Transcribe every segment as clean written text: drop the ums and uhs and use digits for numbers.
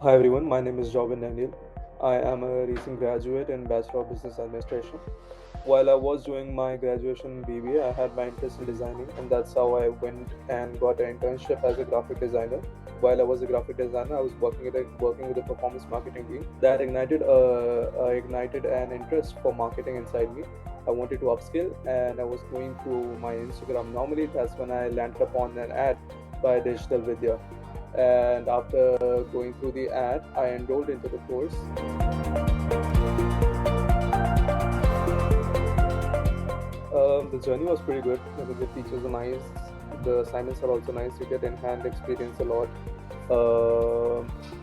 Hi everyone, my name is Jobin. I am a recent graduate in Bachelor of Business Administration. While I was doing my graduation BBA, I had my interest in designing, and that's how I went and got an internship as a graphic designer. While I was a graphic designer, I was working with a performance marketing team that ignited an interest for marketing inside me. I wanted to upskill, and I was going through my Instagram. Normally, that's when I landed upon an ad by Digital Vidya, and after going through the ad, I enrolled into the course. The journey was pretty good. I mean, the teachers are nice. The assignments are also nice. You get in hand experience a lot.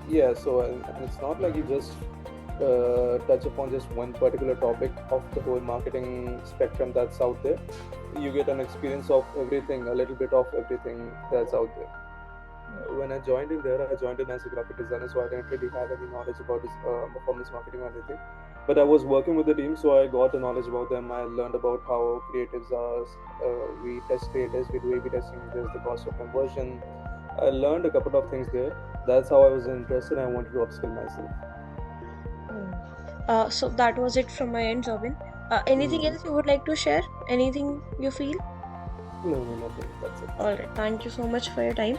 Yeah, so and it's not like you just touch upon just one particular topic of the whole marketing spectrum that's out there. You get an experience of everything, a little bit of everything that's out there. When I joined in there, I joined in as a graphic designer, so I didn't really have any knowledge about this performance marketing or anything. But I was working with the team, so I got the knowledge about them. I learned about how creatives are. We test creatives, we do A/B testing. There's the cost of conversion. I learned a couple of things there. That's how I was interested. And I wanted to upskill myself. Hmm. So that was it from my end, Jobin. Anything Mm. else you would like to share? Anything you feel? No, no, nothing. That's it. All right. Thank you so much for your time.